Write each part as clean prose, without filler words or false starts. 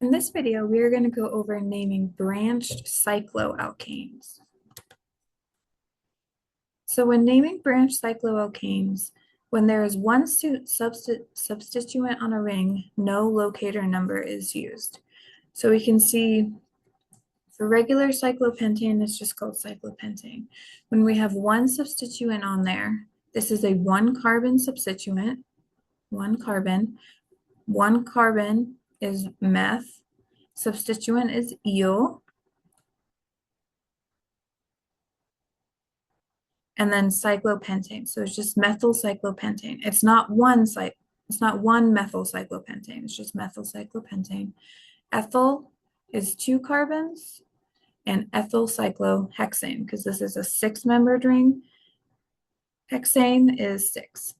In this video, we are going to go over naming branched cycloalkanes. So when naming branched cycloalkanes, when there is one substituent on a ring, no locator number is used. So we can see for regular cyclopentane, it's just called cyclopentane. When we have one substituent on there, this is a one carbon substituent, one carbon. One carbon is meth, substituent is eel, and then cyclopentane. So it's just methyl cyclopentane. It's not one methyl cyclopentane. It's just methyl cyclopentane. Ethyl is two carbons, and ethyl cyclohexane, because this is a six-membered ring. Hexane is six.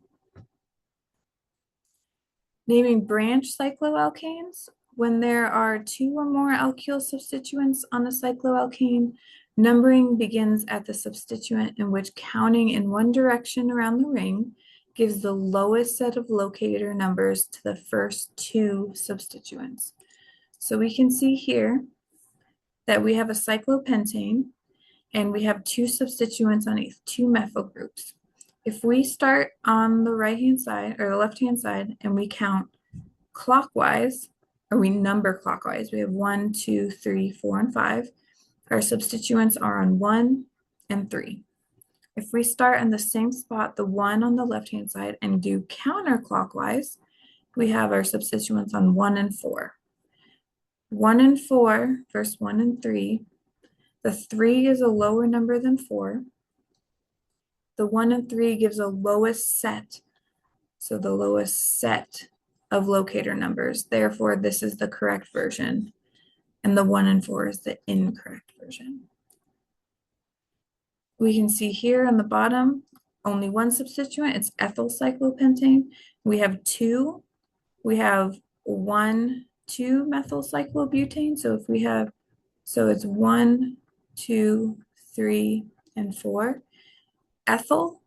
Naming branch cycloalkanes. When there are two or more alkyl substituents on a cycloalkane, numbering begins at the substituent in which counting in one direction around the ring gives the lowest set of locator numbers to the first two substituents. So we can see here that we have a cyclopentane and we have two substituents on each, two methyl groups. If we start on the right-hand side or the left-hand side and we count clockwise, or we number clockwise, we have 1, 2, 3, 4, and 5. Our substituents are on 1 and 3. If we start in the same spot, the 1 on the left-hand side, and do counterclockwise, we have our substituents on 1 and 4. 1 and 4 versus 1 and 3. The 3 is a lower number than 4. The 1 and 3 gives a lowest set. So the lowest set of locator numbers. Therefore, this is the correct version. And the 1 and 4 is the incorrect version. We can see here on the bottom, only one substituent. It's ethyl cyclopentane. We have two. We have 1, 2 methyl cyclobutane. So it's 1, 2, 3, and 4. Ethyl.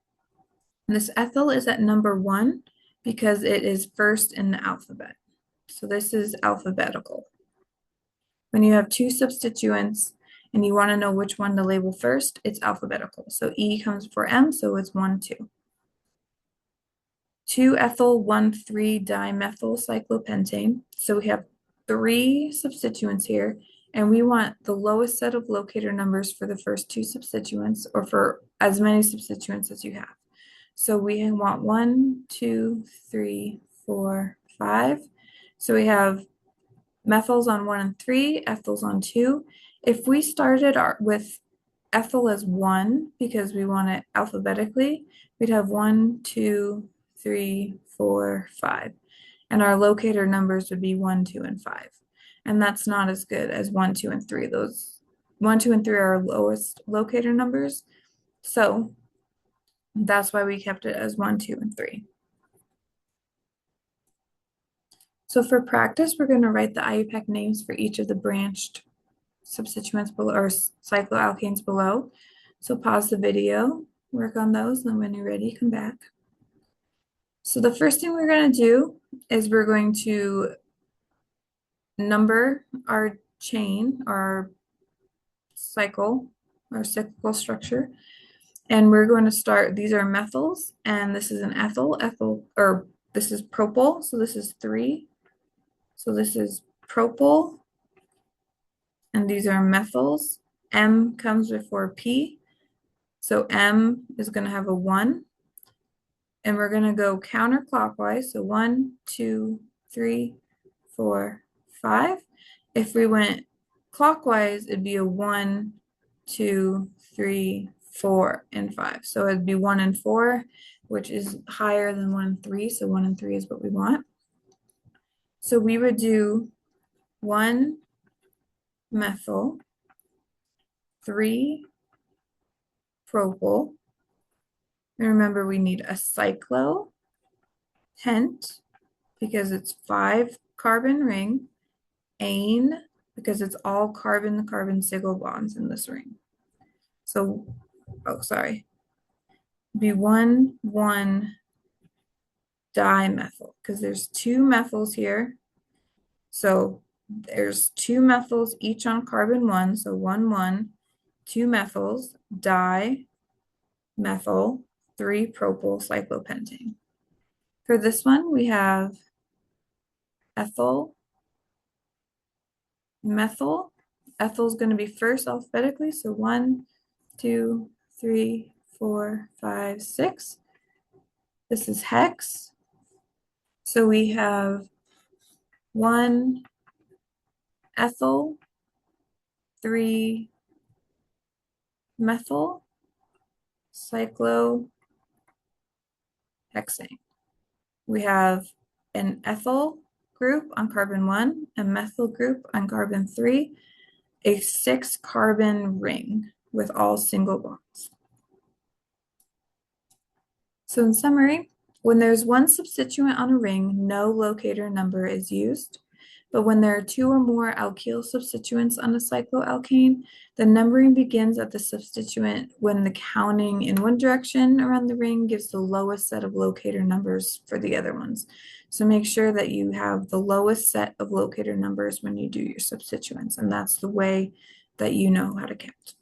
This ethyl is at number 1 because it is first in the alphabet. So this is alphabetical. When you have two substituents and you want to know which one to label first, it's alphabetical. So E comes before M, so it's 1, 2. 2-ethyl 1,3-dimethyl cyclopentane. So we have 3 substituents here, and we want the lowest set of locator numbers for the first 2 substituents, or for as many substituents as you have. So we want 1, 2, 3, 4, 5. So we have methyls on 1 and 3, ethyls on 2. If we started with ethyl as 1, because we want it alphabetically, we'd have 1, 2, 3, 4, 5. And our locator numbers would be 1, 2, and 5. And that's not as good as 1, 2, and 3. Those 1, 2, and 3 are our lowest locator numbers. So that's why we kept it as 1, 2, and 3. So for practice, we're going to write the IUPAC names for each of the branched substituents below, or cycloalkanes below. So pause the video, work on those, and then when you're ready, come back. So the first thing we're going to do is we're going to number our chain, our cycle, our cyclical structure. And we're going to start, these are methyls, and this is an ethyl, or this is propyl, so this is 3. So this is propyl, and these are methyls. M comes before P, so M is going to have a 1. And we're going to go counterclockwise, so 1, 2, 3, 4, 5. If we went clockwise, it'd be a 1, 2, 3, 4, and 5. So it'd be 1 and 4, which is higher than 1 and 3, so 1 and 3 is what we want. So we would do 1 methyl, 3 propyl. And remember, we need a cyclo pent because it's 5 carbon ring, ane because it's all carbon-carbon single bonds in this ring. So, be 1, 1 dimethyl because there's 2 methyls here. So There's two methyls each on carbon 1, so 1, 1, two methyls, di, methyl, 3 propyl cyclopentane. For this one, we have ethyl, methyl. Ethyl is going to be first alphabetically, so 1, 2, 3, 4, 5, 6. This is hex. So we have 1 ethyl, 3 methyl, cyclohexane. We have an ethyl group on carbon 1, a methyl group on carbon 3, a 6-carbon ring with all single bonds. So in summary, when there's one substituent on a ring, no locator number is used. But when there are 2 or more alkyl substituents on a cycloalkane, the numbering begins at the substituent when the counting in one direction around the ring gives the lowest set of locator numbers for the other ones. So make sure that you have the lowest set of locator numbers when you do your substituents, and that's the way that you know how to count.